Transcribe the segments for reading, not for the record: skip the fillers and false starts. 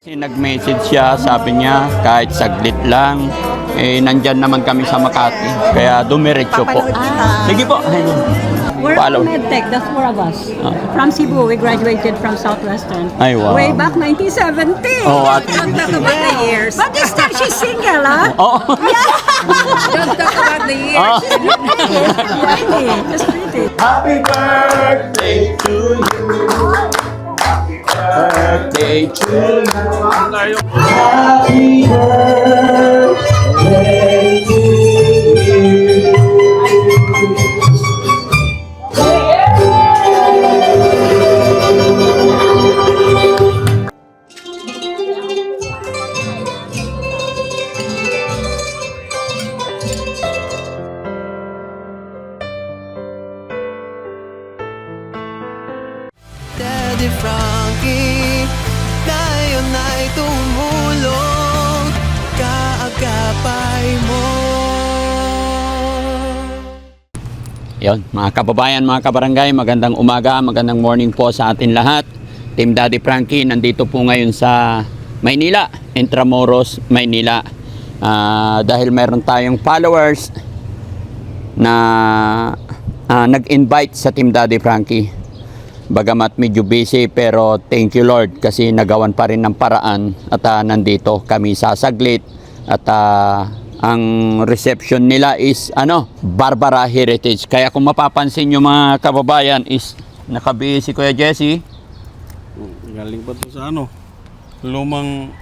Kasi nag-message siya, sabi niya kahit saglit lang, nandyan naman kami sa Makati. Kaya dumiretso po. Sige po. We're Follow. from MedTech, the four of us. From Cebu, we graduated from Southwestern. Ay, wow. Way back 1970. Oh, at- Don't talk about the years. But this time she's single, huh? Oh. Don't talk about the years. Oh. Pretty, just pretty. Happy birthday to you. Happy birthday to you. Happy birthday to you. Daddy Frankie, ngayon ay tumulong, kaagapay mo. Yon, mga kababayan, mga kabarangay, magandang umaga, magandang morning po sa atin lahat. Team Daddy Frankie, nandito po ngayon sa Maynila, Intramuros, Maynila. Dahil mayroon tayong followers na nag-invite sa Team Daddy Frankie. Bagamat medyo busy, pero thank you Lord kasi nagawan pa rin ng paraan at nandito kami sasaglit at ang reception nila is Barbara Heritage. Kaya kung mapapansin nyo mga kababayan is nakabihis si Kuya Jesse. Galing pa to sa lumang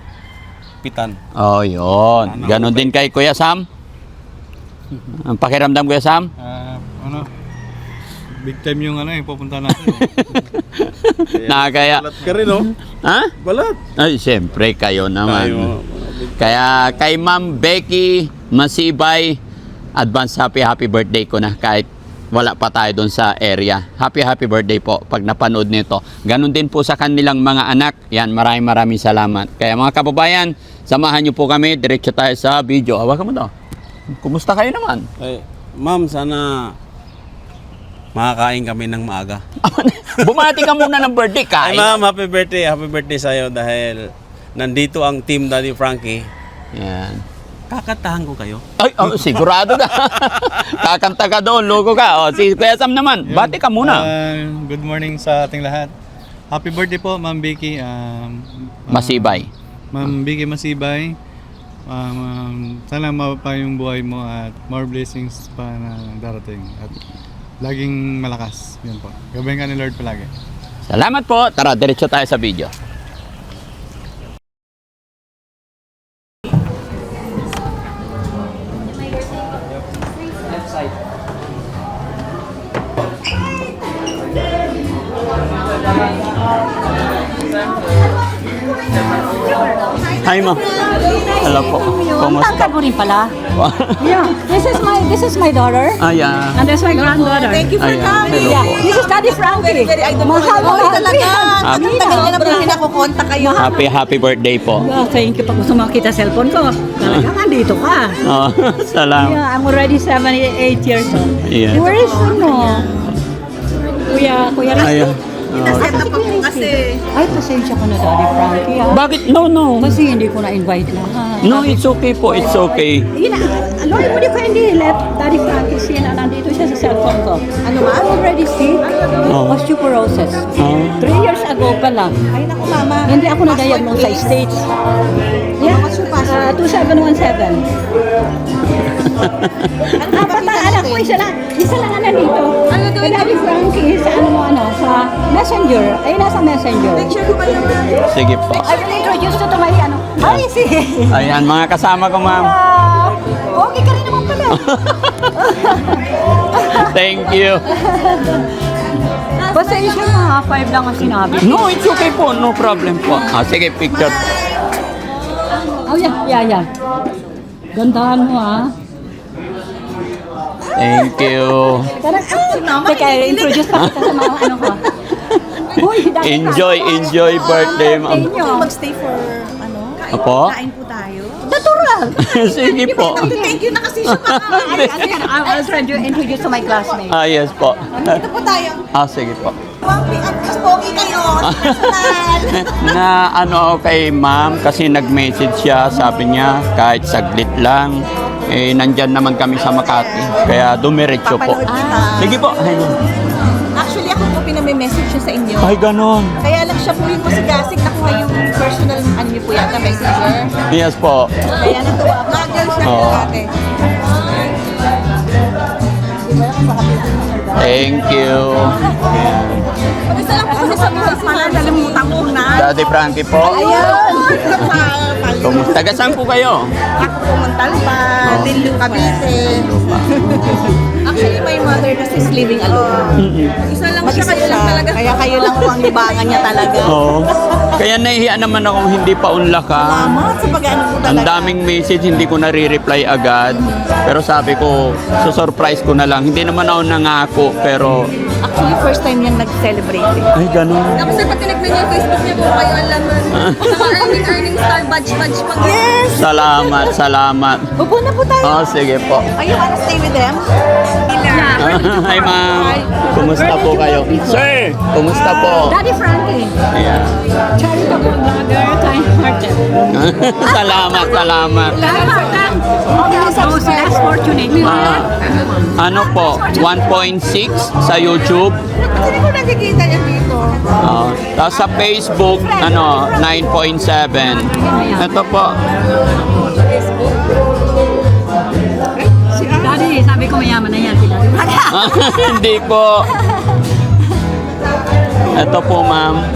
pitan. Oh, yun. Ganon din kay Kuya Sam. Ang pakiramdam Kuya Sam? Big time yung pupunta natin. Nakakaya. Balat ka rin, Ha? Balat. Ay, siyempre kayo naman. Tayo. Kaya kay Ma'am Becky Masibay, advance happy birthday ko na kahit wala pa tayo doon sa area. Happy birthday po pag napanood nito. Ganon din po sa kanilang mga anak. Yan, maraming salamat. Kaya mga kababayan, samahan nyo po kami. Diretso tayo sa video. Hawakan mo daw. Kumusta kayo naman? Ay, ma'am, sana makakain kami ng maaga. Bumati ka muna ng birthday, Ay, kain. ma'am, happy birthday sa'yo dahil nandito ang Team Daddy Frankie. Yan. Kakatahan ko kayo. Ay, sigurado ka. Kakanta ka doon, logo ka. O, si Kuya Sam naman, bati ka muna. Good morning sa ating lahat. Happy birthday po, Ma'am Vicky. Masibay. Ma'am Vicky Masibay. Sana mapapa yung buhay mo at more blessings pa na darating. At laging malakas. Yan po. Gabayan ka ni Lord palagi. Salamat po. Tara, diretso tayo sa video. Hi, ma'am. Hello po. Kumusta? Tangkad mo rin pala. Yeah, this is my daughter. Yeah. And that's my granddaughter. Thank you for Ayan, coming. hello Yeah, po. this is Daddy Frankie. Very idol Mahal mo talaga. Happy- Ang tagal niya na po pinakukonta kayo. Happy birthday po. Yeah, thank you. Pag gusto makita cellphone ko, talagang andito ka. Oh, salamat. Yeah, I'm already 78 years old. Yeah. Where is Kuya Ayan. Set up ako kasi. Ay, pasensya ka na, Daddy Frankie. Ah. Bakit? No. Kasi hindi ko na-invite lahat. No, it's okay po. It's okay. Yun na, hindi ko hindi let Daddy Frankie see na nandito siya sa cellphone ko. Ano ba? I'm already sick. Oh. Osteoporosis. 3 years ago pa lang. Ay, naku mama. Hindi ako na-diagnose sa States. Yeah, 2717. Anak ko, isa lang nandito. Ano daw Kay Daddy Frankie, sa sa Messenger. Ay, nasa Messenger. Picture ko ba yun? Sige po. I will introduce you to my Ay, sige. Ayan, mga kasama ko, ma'am. Okay ka rin naman pala. Thank you. Pasensya na, 5 lang ang sinabi. No, it's okay po. No problem po. Sige, picture. Oh, yeah. Gandahan mo, ha? Thank you. Teka, introduce pa kita sa mga ko. Uy, Daddy Enjoy birthday, ma'am. Magstay for Apo? kain po tayo. Natural. Sige po. Thank you na kasi siya. I will try to introduce to my classmates. Yes po. Ito po tayo. Sige po. Wow, mas pogi kayo. Personal. na ano kay ma'am kasi nag-message siya, sabi niya kahit saglit lang nandyan naman kami sa Makati kaya dumiretso po. Papanood kita. Sige po. Actually, ako po pinamimessage siya sa inyo. Ay ganon. Kaya lang siya po yung masigasig. Nakuha yung personal, ano niyo po yata, messenger. Yes po. Kaya natuwa. Mga girls na Oo. ate. Thank you. Isa lang po kasi sa buhay si Mama. Nalimutan ko na. Daddy Frankie po. Ayun! Kumusta? Taga saan po kayo? Ako po Montalba, Dilu, Cavite. Actually, my mother na is living alone. Isa lang siya, kayo lang talaga. Kaya kayo lang po ang libangan niya talaga. Oo. Kaya nahihiya naman akong hindi pa unla ka. Salamat sa pag-ano po talaga. Ang daming message, hindi ko nare-reply agad. Pero sabi ko, surprise ko na lang. Hindi naman ako nangako, pero... Actually, first time niyang nag-celebrate. Ay, ganun. Tapos sir, pag tinignan niyo yung Facebook niya po kayo ang laman. Earning star badge pang. Yes! Salamat, salamat. Upo na po tayo. Oh, sige po. Are you wanna stay with them? Hi, ma'am. Kumusta po kayo? Sir, kumusta po? Daddy Frankie. Ayan. Charitable vlogger, kind-hearted. Salamat, salamat. Kind-hearted. Most less fortunate. Ano po, 1.6 sa YouTube. Hindi ko nakikita niya dito. Tapos sa Facebook, 9.7. Ito po. Daddy, sabi ko mayaman na yan. Si Daddy Frankie. Hindi po. Ito po, ma'am.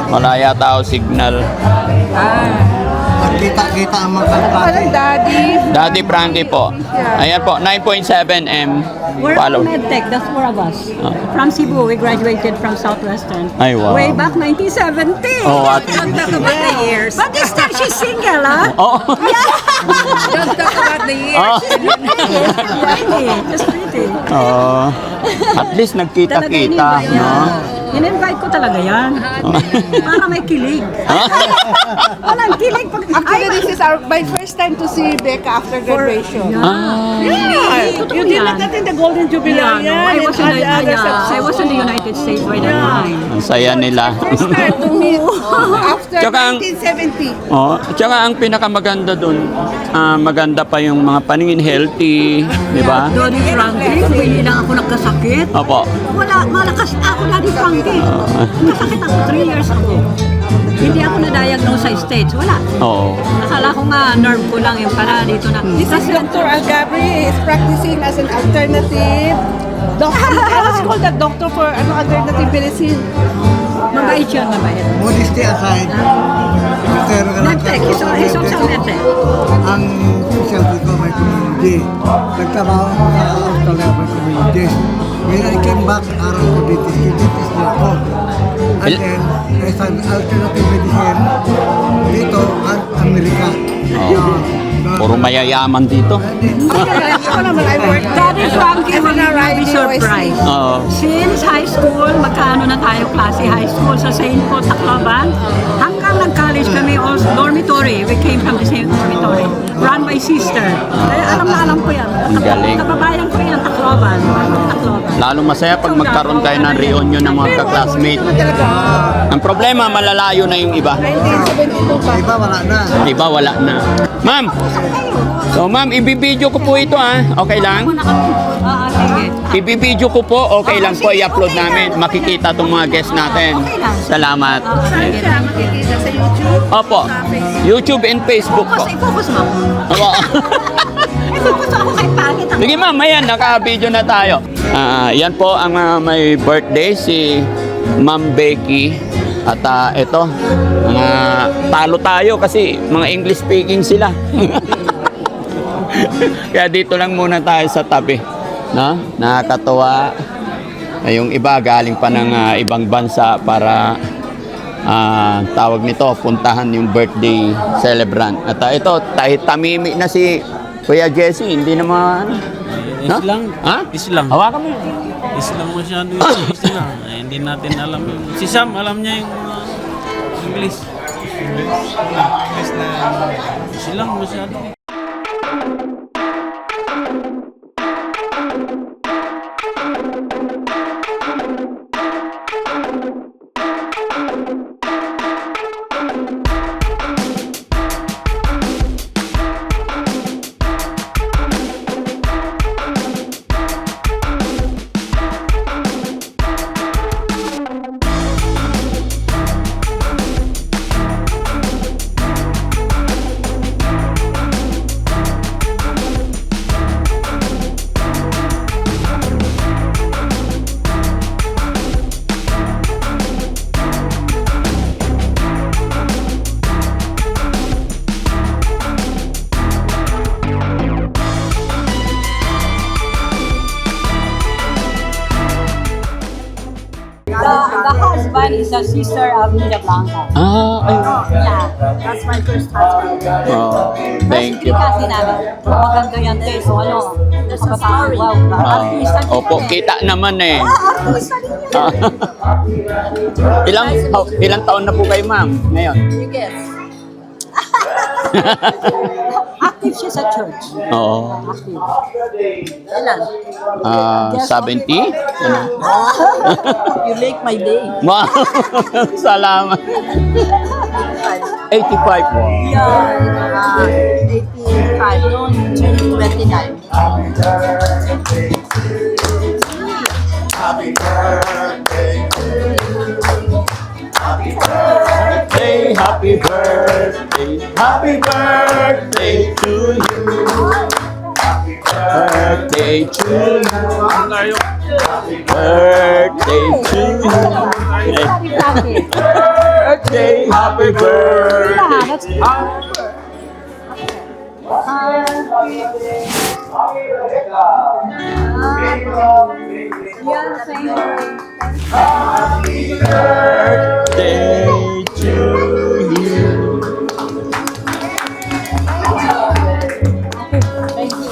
Wala yata ako signal. Kita-kita ang mga kalapati. Daddy Frankie po. Ayan po, 9.7 M. We're Follow. from EdTech, the four of us. From Cebu, we graduated from Southwestern. Ay, wow. Way back 1970. Oh, at Don't talk about the years. But this time she's single, huh? oh. Don't talk about the year. Oh. Pretty. Just pretty. Oh. At least nagkita-kita, no? In-invite ko talaga yan. Para may kilig. Walang kilig. Actually, this is my first time to see Becca after graduation. Yeah. You did not attend the Golden Jubilee. Yeah, no, I was in the United States by that time. Ang saya nila. To meet after Tsaka ang- 1970. Oh, tsaka ang pinakamaganda doon, maganda pa yung mga paningin healthy, di ba? Daddy Frankie, hindi lang ako nagkasakit. Opo. Wala, malakas ako, Daddy Frankie. Nagkasakit ako 3 years ago. Hindi ako na-diagnose sa States. Wala. Oo. Akala ko nga, nerve ko lang yung pala dito na. This is Dr. Algabri is practicing as an alternative doctor. I was called a doctor for alternative medicine. Mabait yun, mabait. Modesty aside, pero ka ng Medtech, he's also medtech. ang specialty ko may community. Nagtrabaho ako sa Australia may community. When I came back, aral ko dentist na ako. And then, as an alternative medicine, dito, Amerika. Puro mayayaman dito. Ako naman, I work Daddy Frankie will be surprised. Oo. Since high school, magkaano na tayo klase high school sa St. Paul, Tacloban. Hanggang nag-college kami, also dormitory. We came from the same dormitory. Run by sister. Kaya alam na alam ko yan. Ang galing. Kababayan ko yan, Tacloban. Tacloban. Lalong masaya pag magkaroon tayo ng reunion ng mga ka-classmate. Ang problema, malalayo na yung iba. Iba, wala na. Iba, wala na. Ma'am! So, ma'am, ibibideo ko po ito, ha? Okay lang? Sige. Ibibideo ko po, okay lang po, i-upload namin. Makikita itong mga guests natin. Salamat. Saan siya makikita sa YouTube? Opo, YouTube and Facebook po. Focus mo. Opo. Focus ako kay Pangit. Sige ma'am, ayan, naka-video na tayo. Yan po ang may birthday, si Ma'am Becky. At ito, mga talo tayo kasi mga English speaking sila. Kaya dito lang muna tayo sa tabi. No? Nakakatuwa. Yung iba galing pa ng ibang bansa para tawag nito, puntahan yung birthday celebrant. At ito, tamimi na si Kuya Jesse, hindi naman... No? Islang. Ha? Islang. Hawakan mo yun. Islang masyado yung Islang. Hindi natin alam yun. Si Sam, alam niya yung English. Islang masyado. the sister of Nina Blanca. Ay. Yeah, that's my first husband. Oh, thank you. Kasi namin, maganda yan din. So ano, kapatawag, wow, artista din Opo, yan. kita naman eh. Artista din yan. Ilang taon na po kayo, ma'am, ngayon? You guess. Active siya sa church. Oo. Active. Ilan? 70? Ano? You make my day. Wow! Salamat. 85 po. Yeah, 85, noon, 29. Hey, happy birthday to you. Happy birthday to you. Happy birthday to you. Happy birthday. Yeah, that's yeah, same. Happy birthday to you. Thank you.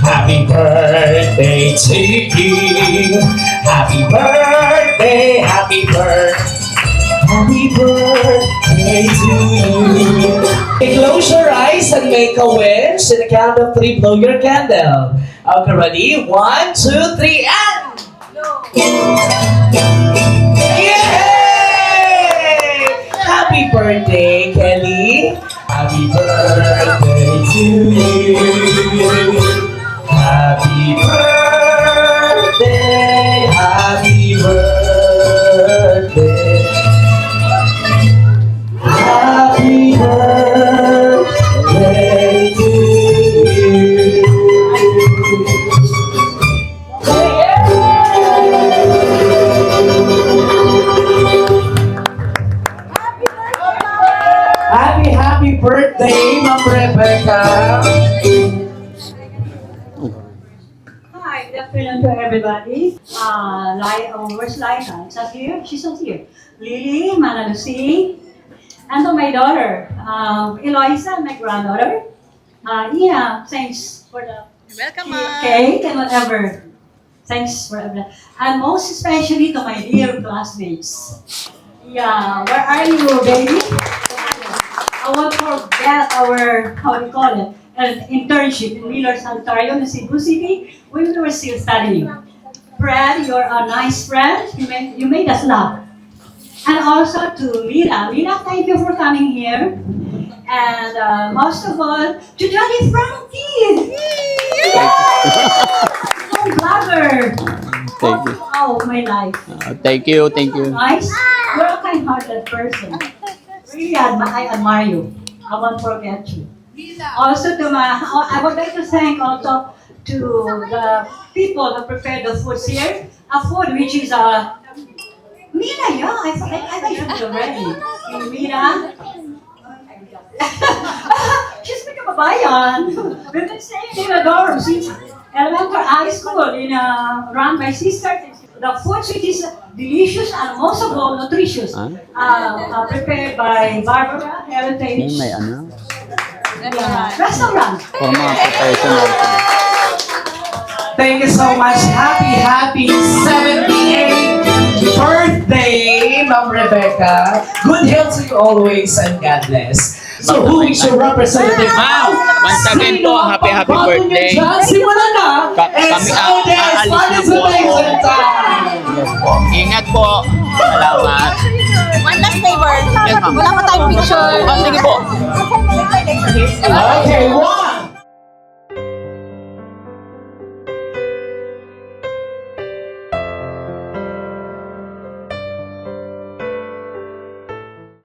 Happy birthday to you. Happy birthday, happy birthday to you. Close your eyes and make a wish. In the count of 3, blow your candle. Okay, ready? 1, 2, 3, and... Yay! Happy birthday, Kelly. Happy birthday to you. Happy birthday, happy birthday. Happy birthday to you. Happy birthday, Ma'am Rebecca. Hi, good afternoon to everybody. Where's Liza? Is that here? She's not here. Lily, Mana Lucy, and to my daughter, Eloisa, my granddaughter. Thanks for the Welcome, Ma'am. cake and whatever. Thanks for everything. And most especially to my dear classmates. Yeah, where are you, baby? I won't forget our, how do you call it, an internship in Wheelers, Ontario, in Cebu City, when we were still studying. Fred, you're a nice friend. You made us laugh. And also to Mira. Mira, thank you for coming here. And most of all, to Daddy Frankie! Yay! Vlogger! Thank you. Oh, my life. Thank you, thank you. Nice. You're a kind-hearted person. Really, I admire you. I won't forget you. Also, I would like to thank also to the people who prepared the foods here. A food which is Mira, yeah, I mentioned it already. Mira. She's become a bayan. We've been staying in a dorm since elementary high school run by sisters. The food which is delicious and most of all nutritious. Prepared by Barbara Heritage May ano? Restaurant. For mga professional. Thank you so much. Happy 78th birthday, Ma'am Rebecca. Good health to you always and God bless. So who is your representative now? Once again po, happy birthday. Simulan na. Kami aalis na po ako. Yes po. Ingat po. Salamat. One last favor. Yes, ma'am. Wala pa tayong picture. Sige po. Okay, 1,